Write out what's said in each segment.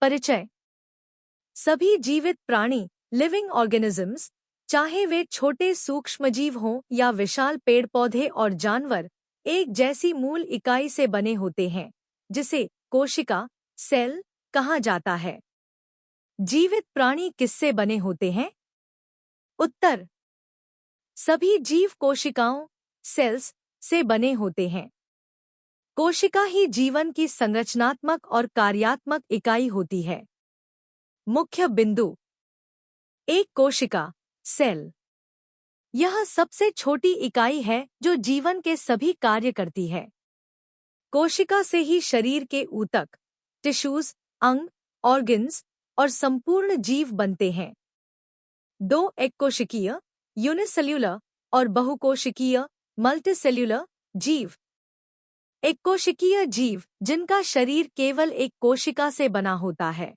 परिचय। सभी जीवित प्राणी लिविंग ऑर्गेनिजम्स, चाहे वे छोटे सूक्ष्मजीव हों या विशाल पेड़ पौधे और जानवर, एक जैसी मूल इकाई से बने होते हैं जिसे कोशिका सेल कहा जाता है। जीवित प्राणी किससे बने होते हैं? उत्तर: सभी जीव कोशिकाओं सेल्स से बने होते हैं। कोशिका ही जीवन की संरचनात्मक और कार्यात्मक इकाई होती है। मुख्य बिंदु: एक कोशिका सेल। यह सबसे छोटी इकाई है जो जीवन के सभी कार्य करती है। कोशिका से ही शरीर के ऊतक, टिश्यूज, अंग, ऑर्गन्स और संपूर्ण जीव बनते हैं। दो एककोशिकीय यूनिसेल्युलर और बहुकोशिकीय मल्टीसेल्युलर जीव। एककोशिकीय जीव जिनका शरीर केवल एक कोशिका से बना होता है,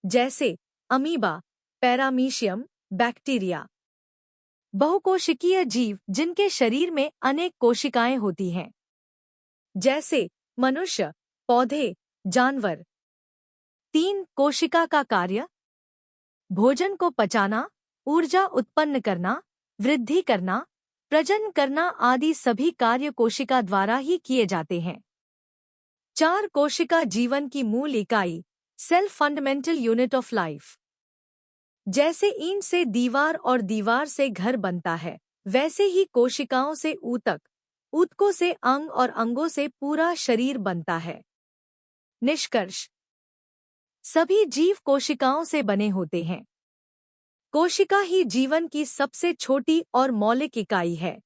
जैसे अमीबा, पैरामीशियम, बैक्टीरिया। बहुकोशिकीय जीव जिनके शरीर में अनेक कोशिकाएं होती हैं, जैसे मनुष्य, पौधे, जानवर। 3 कोशिका का कार्य: भोजन को पचाना, ऊर्जा उत्पन्न करना, वृद्धि करना, प्रजनन करना आदि सभी कार्य कोशिका द्वारा ही किए जाते हैं। 4 कोशिका जीवन की मूल इकाई cell fundamental unit of life. जैसे ईंट से दीवार और दीवार से घर बनता है, वैसे ही कोशिकाओं से ऊतक, ऊतकों से अंग और अंगों से पूरा शरीर बनता है। निष्कर्ष: सभी जीव कोशिकाओं से बने होते हैं। कोशिका ही जीवन की सबसे छोटी और मौलिक इकाई है।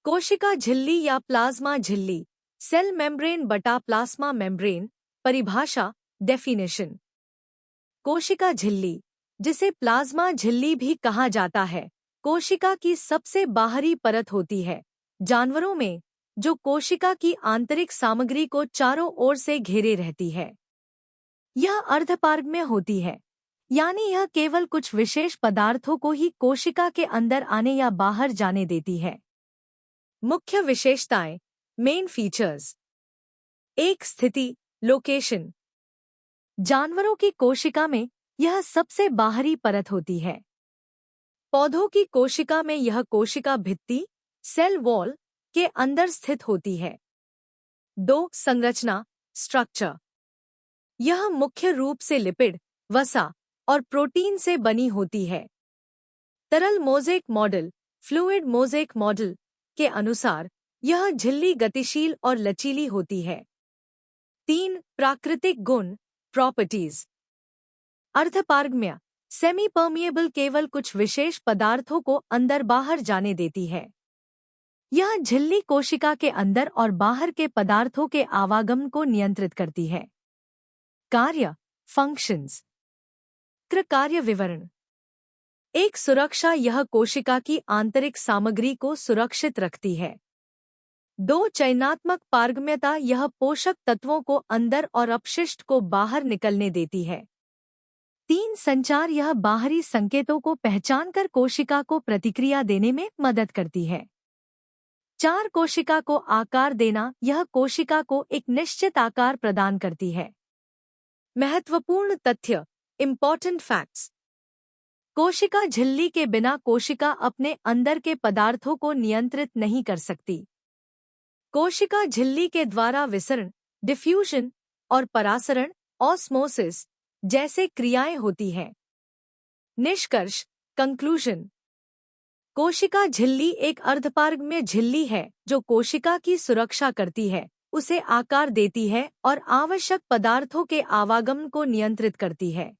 कोशिका झिल्ली या प्लाज्मा झिल्ली, सेल मेम्ब्रेन बटा प्लाज्मा मेम्ब्रेन। परिभाषा डेफिनेशन: कोशिका झिल्ली, जिसे प्लाज्मा झिल्ली भी कहा जाता है, कोशिका की सबसे बाहरी परत होती है जानवरों में, जो कोशिका की आंतरिक सामग्री को चारों ओर से घेरे रहती है। यह अर्धपारगम्य होती है, यानी यह केवल कुछ विशेष पदार्थों को ही कोशिका के अंदर आने या बाहर जाने देती है। मुख्य विशेषताएं, मेन फीचर्स। एक स्थिति लोकेशन: जानवरों की कोशिका में यह सबसे बाहरी परत होती है। पौधों की कोशिका में यह कोशिका भित्ति सेल वॉल के अंदर स्थित होती है। 2 संरचना स्ट्रक्चर: यह मुख्य रूप से लिपिड, वसा और प्रोटीन से बनी होती है। तरल mosaic model fluid mosaic model के अनुसार यह झिल्ली गतिशील और लचीली होती है। 3 प्राकृतिक गुण प्रॉपर्टीज: अर्धपारगम्य सेमी परमिएबल, केवल कुछ विशेष पदार्थों को अंदर बाहर जाने देती है। यह झिल्ली कोशिका के अंदर और बाहर के पदार्थों के आवागमन को नियंत्रित करती है। कार्य फंक्शंस। कार्य विवरण: एक सुरक्षा, यह कोशिका की आंतरिक सामग्री को सुरक्षित रखती है। 2 चयनात्मक पारगम्यता, यह पोषक तत्वों को अंदर और अपशिष्ट को बाहर निकलने देती है। 3 संचार, यह बाहरी संकेतों को पहचानकर कोशिका को प्रतिक्रिया देने में मदद करती है। 4 कोशिका को आकार देना, यह कोशिका को एक निश्चित आकार प्रदान करती है। महत्वपूर्ण तथ्य इम्पॉर्टेंट फैक्ट्स: कोशिका झिल्ली के बिना कोशिका अपने अंदर के पदार्थों को नियंत्रित नहीं कर सकती। कोशिका झिल्ली के द्वारा विसरण, डिफ्यूजन और परासरण ऑस्मोसिस जैसे क्रियाएं होती हैं। निष्कर्ष कंक्लूजन: कोशिका झिल्ली एक अर्धपारगम्य झिल्ली है जो कोशिका की सुरक्षा करती है, उसे आकार देती है और आवश्यक पदार्थों के आवागमन को नियंत्रित करती है।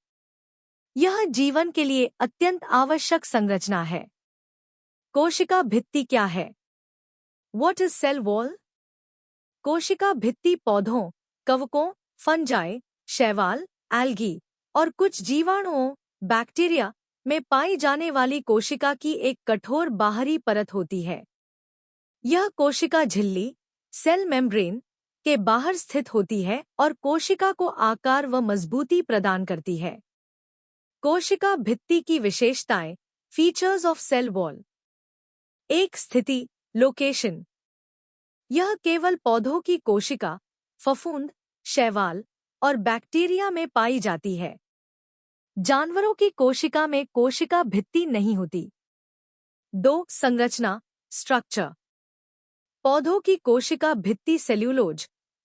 यह जीवन के लिए अत्यंत आवश्यक संरचना है। कोशिका भित्ति क्या है? What is cell wall? कोशिका भित्ति पौधों, कवकों, फंजाई, शैवाल, एल्गी और कुछ जीवाणुओं, बैक्टीरिया में पाई जाने वाली कोशिका की एक कठोर बाहरी परत होती है। यह कोशिका झिल्ली सेल मेम्ब्रेन के बाहर स्थित होती है और कोशिका को आकार व मजबूती प्रदान करती है। कोशिका भित्ति की विशेषताएं फीचर्स ऑफ सेल वॉल। एक स्थिति लोकेशन: यह केवल पौधों की कोशिका, फफूंद, शैवाल, और बैक्टीरिया में पाई जाती है। जानवरों की कोशिका में कोशिका भित्ति नहीं होती। 2. संरचना स्ट्रक्चर। पौधों की कोशिका भित्ति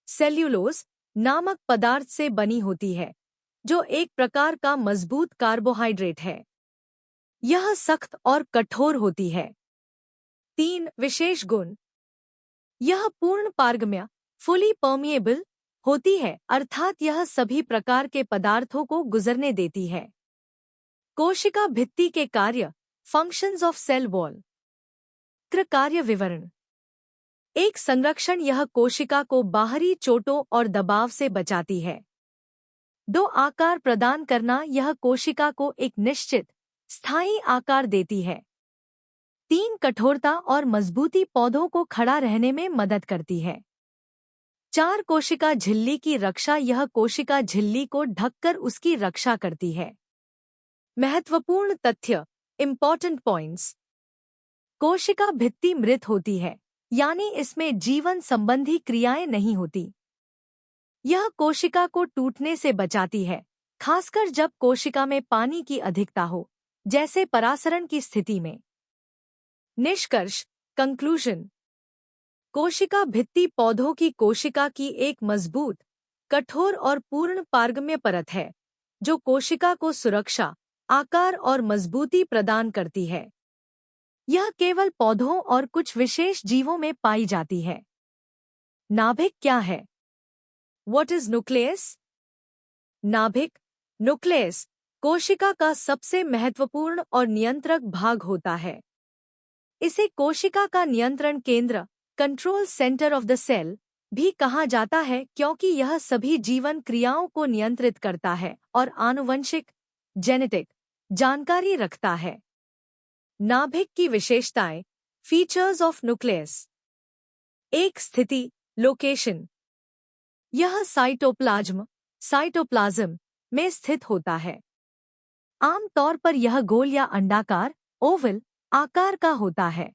सेल्यूलोज नामक पदार्थ से बनी होती है, जो एक प्रकार का मजबूत कार्बोहाइड्रेट है। यह सख्त और कठोर होती है। 3. विशेष गुण। यह पूर्ण पारगम्य फुली परमिएबल होती है, अर्थात यह सभी प्रकार के पदार्थों को गुजरने देती है। कोशिका भित्ति के कार्य फंक्शंस ऑफ सेल वॉल। कार्य विवरण। एक संरक्षण, यह कोशिका को बाहरी चोटों और दबाव से बचाती है। 2. आकार प्रदान करना, यह कोशिका को एक निश्चित स्थायी आकार देती है। 3. कठोरता और मजबूती, पौधों को खड़ा रहने में मदद करती है। 4. कोशिका झिल्ली की रक्षा, यह कोशिका झिल्ली को ढककर उसकी रक्षा करती है। महत्वपूर्ण तथ्य इम्पॉर्टेंट पॉइंट्स। कोशिका भित्ति मृत होती है, यानी इसमें जीवन संबंधी क्रियाएं नहीं होती। यह कोशिका को टूटने से बचाती है, खासकर जब कोशिका में पानी की अधिकता हो, जैसे परासरण की स्थिति में। निष्कर्ष कंक्लूजन। कोशिका भित्ति पौधों की कोशिका की एक मजबूत, कठोर और पूर्ण पारगम्य परत है, जो कोशिका को सुरक्षा, आकार और मजबूती प्रदान करती है। यह केवल पौधों और कुछ विशेष जीवों में पाई जाती है। नाभिक क्या है? What is nucleus? नाभिक न्यूक्लियस कोशिका का सबसे महत्वपूर्ण और नियंत्रक भाग होता है। इसे कोशिका का नियंत्रण केंद्र control centre of the cell भी कहा जाता है, क्योंकि यह सभी जीवन क्रियाओं को नियंत्रित करता है और आनुवंशिक जेनेटिक जानकारी रखता है। नाभिक की विशेषताएं फीचर्स ऑफ न्यूक्लियस। एक स्थिति लोकेशन, यह साइटोप्लाज्म में स्थित होता है। आमतौर पर यह गोल या अंडाकार ओवल आकार का होता है।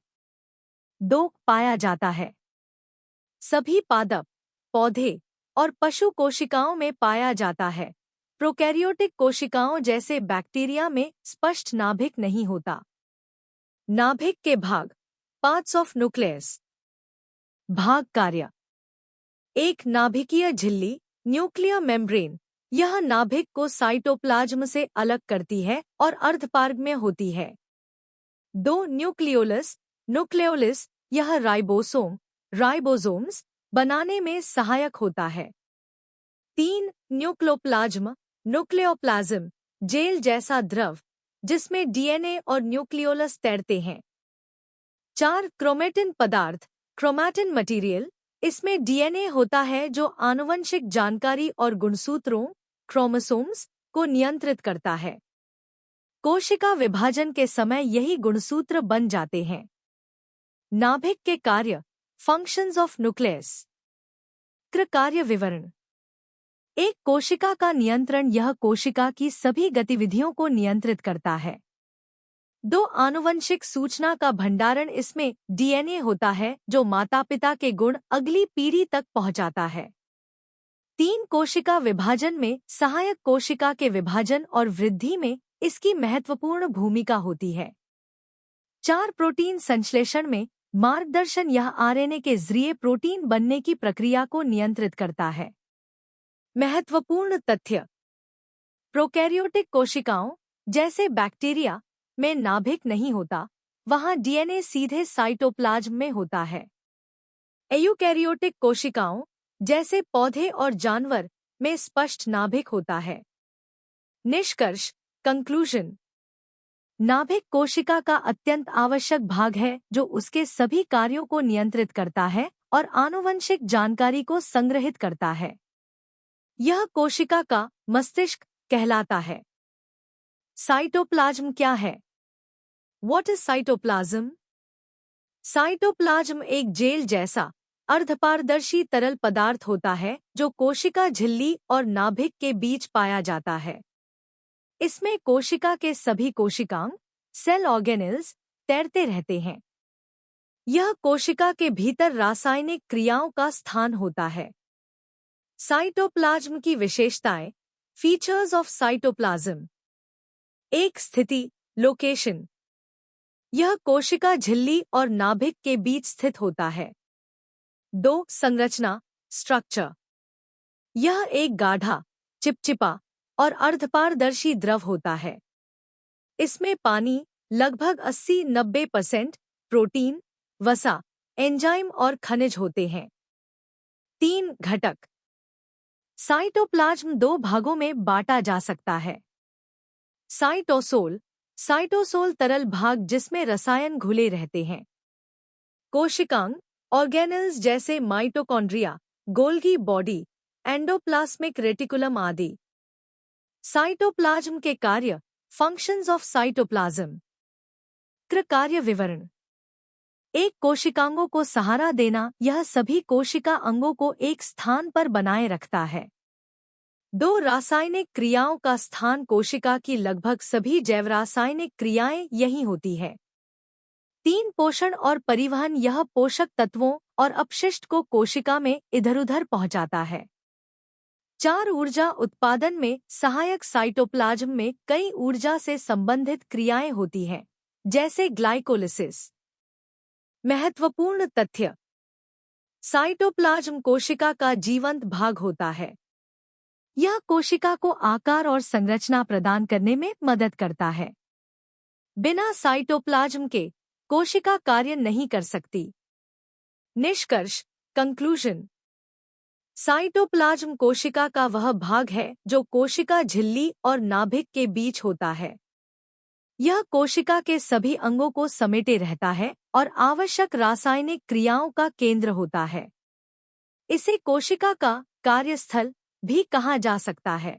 2. पाया जाता है। सभी पादप, पौधे और पशु कोशिकाओं में पाया जाता है। प्रोकैरियोटिक कोशिकाओं जैसे बैक्टीरिया में स्पष्ट नाभिक नहीं होता। नाभिक के भाग पार्ट्स ऑफ न्यूक्लियस। भाग कार्य। एक नाभिकीय झिल्ली न्यूक्लियर मेम्ब्रेन, यह नाभिक को साइटोप्लाज्म से अलग करती है और अर्धपारगम्य होती है। 2. न्यूक्लियोलस, यह राइबोसोम्स बनाने में सहायक होता है। 3. न्यूक्लियोप्लाज्म, जेल जैसा द्रव जिसमें डीएनए और न्यूक्लियोलस तैरते हैं। 4. क्रोमेटिन पदार्थ क्रोमैटिन मटेरियल, इसमें डीएनए होता है जो आनुवंशिक जानकारी और गुणसूत्रों क्रोमोसोम्स को नियंत्रित करता है। कोशिका विभाजन के समय यही गुणसूत्र बन जाते हैं। नाभिक के कार्य फंक्शंस ऑफ न्यूक्लियस। कार्य विवरण। एक कोशिका का नियंत्रण, यह कोशिका की सभी गतिविधियों को नियंत्रित करता है। 2. आनुवंशिक सूचना का भंडारण, इसमें डीएनए होता है जो माता पिता के गुण अगली पीढ़ी तक पहुंचाता है। 3. कोशिका विभाजन में सहायक, कोशिका के विभाजन और वृद्धि में इसकी महत्वपूर्ण भूमिका होती है। 4. प्रोटीन संश्लेषण में मार्गदर्शन, यह आरएनए के जरिए प्रोटीन बनने की प्रक्रिया को नियंत्रित करता है। महत्वपूर्ण तथ्य प्रोकैरियोटिक कोशिकाओं जैसे बैक्टीरिया में नाभिक नहीं होता, वहां डीएनए सीधे साइटोप्लाज्म में होता है। एयूकैरियोटिक कोशिकाओं जैसे पौधे और जानवर में स्पष्ट नाभिक होता है। निष्कर्ष कंक्लूजन। नाभिक कोशिका का अत्यंत आवश्यक भाग है, जो उसके सभी कार्यों को नियंत्रित करता है और आनुवंशिक जानकारी को संग्रहित करता है। यह कोशिका का मस्तिष्क कहलाता है। साइटोप्लाज्म क्या है? What is cytoplasm? साइटोप्लाज्म एक जेल जैसा अर्धपारदर्शी तरल पदार्थ होता है जो कोशिका झिल्ली और नाभिक के बीच पाया जाता है। इसमें कोशिका के सभी कोशिकांग सेल ऑर्गेनेल्स तैरते रहते हैं। यह कोशिका के भीतर रासायनिक क्रियाओं का स्थान होता है। साइटोप्लाज्म की विशेषताएं, फीचर्स ऑफ साइटोप्लाज्म। एक स्थिति, लोकेशन। यह कोशिका झिल्ली और नाभिक के बीच स्थित होता है। 2. संरचना, स्ट्रक्चर। यह एक गाढ़ा, चिपचिपा और अर्धपारदर्शी द्रव होता है। इसमें पानी लगभग 80-90%, प्रोटीन, वसा, एंजाइम और खनिज होते हैं। 3. घटक। साइटोप्लाज्म 2 भागों में बांटा जा सकता है। साइटोसोल। साइटोसोल तरल भाग जिसमें रसायन घुले रहते हैं। कोशिकांग, ऑर्गेनेल्स जैसे mitochondria, Golgi body, endoplasmic reticulum आदि। साइटोप्लाज्म के कार्य, फंक्शंस ऑफ साइटोप्लाज्म। कार्य विवरण। एक कोशिकांगों को सहारा देना, यह सभी कोशिका अंगों को एक स्थान पर बनाए रखता है। 2. रासायनिक क्रियाओं का स्थान। कोशिका की लगभग सभी जैवरासायनिक क्रियाएं यही होती है। 3. पोषण और परिवहन। यह पोषक तत्वों और अपशिष्ट को कोशिका में इधर-उधर पहुंचाता है। 4. ऊर्जा उत्पादन में सहायक। साइटोप्लाज्म में कई ऊर्जा से संबंधित क्रियाएं होती हैं, जैसे ग्लाइकोलिसिस। महत्वपूर्ण तथ्य। साइटोप्लाज्म कोशिका का जीवंत भाग होता है। यह कोशिका को आकार और संरचना प्रदान करने में मदद करता है। बिना साइटोप्लाज्म के कोशिका कार्य नहीं कर सकती। निष्कर्ष, कंक्लूजन। साइटोप्लाज्म कोशिका का वह भाग है जो कोशिका झिल्ली और नाभिक के बीच होता है। यह कोशिका के सभी अंगों को समेटे रहता है और आवश्यक रासायनिक क्रियाओं का केंद्र होता है। इसे कोशिका का कार्यस्थल भी कहा जा सकता है।